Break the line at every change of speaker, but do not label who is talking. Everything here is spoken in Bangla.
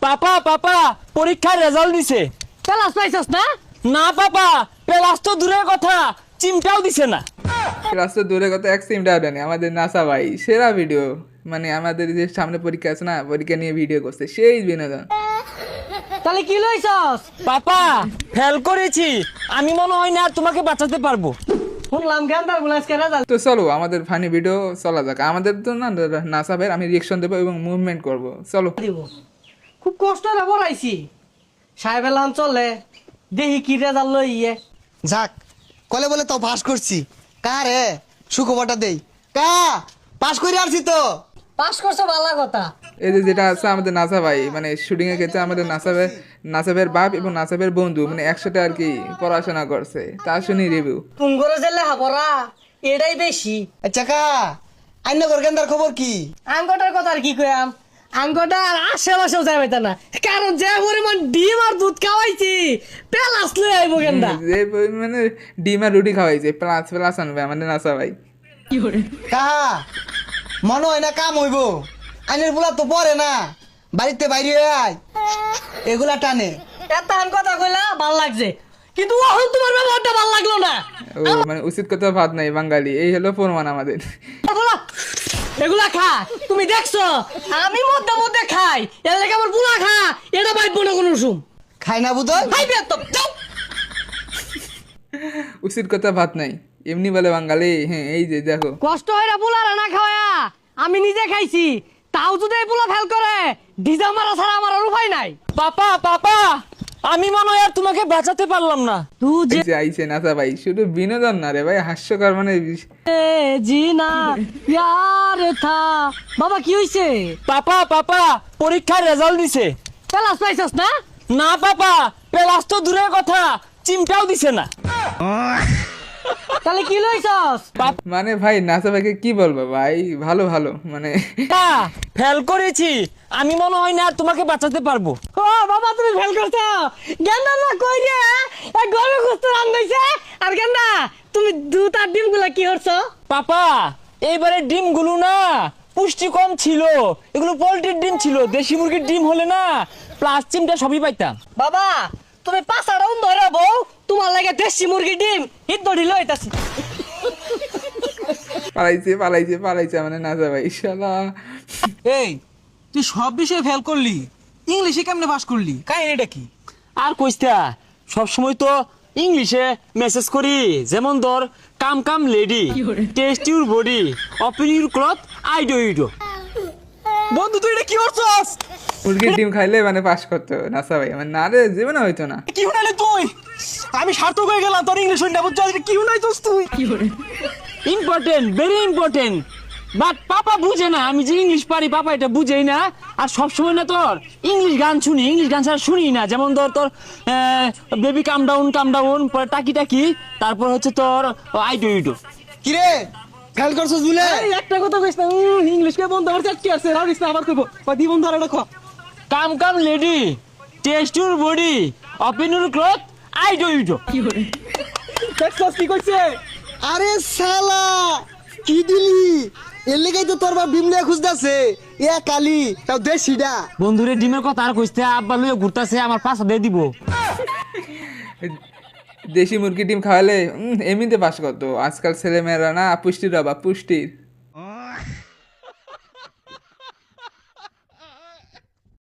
পাপা পাপা পরীক্ষার রেজাল্ট দিছে।
প্লাস পাইছস না?
না পাপা, প্লাস তো দূরের কথা, চিমটাও দিছে না।
রাস্তা দূরে কত এক সিমটা ওঠেনি। আমাদের নাসা ভাই সেরা ভিডিও, মানে আমাদের যে সামনে পরীক্ষা আছে না, পরীক্ষা নিয়ে ভিডিও করছে, সেই বিনোদন।
তাহলে কি লইছস?
পাপা ফেল করেছি, আমি মনে হয় না আর তোমাকে বাঁচাতে পারবো।
শুনলাম গেন্দার বলে আজকে রেজাল্ট
তো চলো আমাদের ফানি ভিডিও চলা যাক। আমাদের তো না নাসা ভাইয়ের আমি রিয়েকশন দেবো এবং মুভমেন্ট করব। চলো।
দিব। খুব কষ্ট করে পড়াইছি। সাহেব এলাম চলে দেখি কি রেজাল্ট লইয়ে।
যাক কলে বলে তো পাস করছি। কা রে সুখবরটা দেই। কা পাস করে আসছি তো।
পাস করছো ভালো কথা।
এই যে যেটা আছে আমাদের নাসা ভাই, মানে শুটিং এর ক্ষেত্রে আমাদের নাসা ভাইয়ের বাপ এবং নাসা ভাইয়ের বন্ধু মানে একসাথে আর কি পড়াশোনা করছে, তা শুনি রিভিউ।
কোন করে যে লেখাপড়া এটাই বেশি।
আচ্ছা কা আইন গেন্দার খবর কি?
আঙ্গটার কথা আর কি কইয়াম, আঙ্গটা আর আশেপাশেও যাইবে না, কারণ যে পরিমাণ ডিম আর দুধ খাওয়াইছি প্লাস লই আইবো গেন্দা।
যে মানে ডিম আর রুটি খাওয়াইছে, প্লাস প্লাস আনবে আমাদের নাসা ভাই।
কা মনে হয় না কাম হইব। আইনের পোলা তো পড়ে না, বাড়িতে বাইরে আয় এগুলা টানে।
এত কথা কইলা ভাল লাগছে, কিন্তু ওহন তোমার ব্যবহারটা ভাল লাগলো না।
ও মানে উচিত কথা ভাত নাই বাঙালি, এই হলো প্রমাণ আমাদের।
এগুলা এগুলা খা, তুমি দেখছো আমি মধ্যে মধ্যে খাই, এর লাগে আমার বুলা খা, এটা বাইব না কোনো সুম
খাই না বুধই
খাইবে তো যাও।
উচিত কথা ভাত নাই এমনি বলে বাঙালি। হ্যাঁ এই যে দেখো,
কষ্ট হইরা বুলা রানা খাওয়া আমি নিজে খাইছি, তাও যদি এই বুলা ফেল করে ডিজা মারা ছাড়া আমার আর উপায় নাই।
পাপা পাপা আমি মনে হয় আর তোমাকে বাঁচাতে পারলাম না।
তুই যে
এই যে আইছে নাসা ভাই, শুধু বিনোদন না রে ভাই, হাস্যকর মানে
জিনা ইয়ার থা। বাবা কি হইছে?
পাপা পাপা পরীক্ষার রেজাল্ট দিছে।
প্লাস পাইছস না?
না পাপা, প্লাস তো দূরের কথা, চিমটাও দিছে না।
তাহলে কি লইছস?
মানে ভাই নাসা ভাইকে কি বলবো ভাই, ভালো ভালো মানে
পাপা ফেল করেছি, আমি মনে হয় না আর তোমাকে বাঁচাতে পারবো।
ও বাবা তুমি ফেল করছো। গেন্দা না কই রে, এক ঘরে খুঁজতে রান হইছে। আর গেন্দা তুমি দুধ আর ডিম গুলা কি করছো?
পাপা এইবারে ডিমগুলো না পুষ্টি কম ছিল, এগুলো পোল্ট্রির ডিম ছিল, দেশি মুরগির ডিম হলে না প্লাস চিমটা সবই পাইতাম।
বাবা তুমি পাঁচাটা ধরে বউ, তোমার লাগে দেশি মুরগি ডিম হিট দড়ি লইতাছি।
পালাইছে মানে নাসা ভাই শালা।
এই তুই সব বিষয়ে ফেল করলি, ইংলিশে কেমনে পাস করলি? কাহিনীটা কি?
আর কইস্তা সবসময় তো ইংলিশে মেসেজ করি, যেমন ধর come come lady, taste your body, open your cloth, I do you.
বন্ধু তুই এটা কি করছস?
মুরগির ডিম খাইলে মানে পাস করতো নাসা ভাই, মানে না রে জীবনে হইতো না।
কি শুনাইলি তুই? আমি সার্থক হয়ে গেলাম তোর ইংলিশ শুনে, বুঝছো? এটা কি শুনাইছস তুই?
ইম্পর্টেন্ট, ভেরি ইম্পর্টেন্ট, বাট পাপা বুঝে না আমি যে ইংলিশ পারি, পাপা এটা বুঝেই না। আর সবসময় না তোর ইংলিশ গান শুনি, ইংলিশ গান ছাড়া শুনি না। যেমন ধর তোর বেবি কাম ডাউন, পরে টাকি টাকি, তারপর হচ্ছে তোর আই ডু ইউ।
কি রে ফেল করছস বুলে?
এই একটা কথা কইছ না, ইংলিশ কে বন্ধ আর চাটকি আছে রাউরিস না আবার কইবো বা দি বন্ধ আর এটা কো।
Come come lady, taste your body, open your cloth, I do you.
দেখছস কি কইছে?
আরে শালা কি দিলি? এর লেগাই তো তোর বাপ বিমলে খুঁজতাছে। এ কালি তাও দেশিডা।
বন্ধুরে ডিমের কথা আর কইতে, আব্বা লইয়া ঘুরতাছে, আমার পাশা দিয়ে দিব।
দেশি মুরগির ডিম খাওয়ালে এমনিতে পাস করতো। আজকাল ছেলে মেয়েরা না পুষ্টির অভাব, পুষ্টির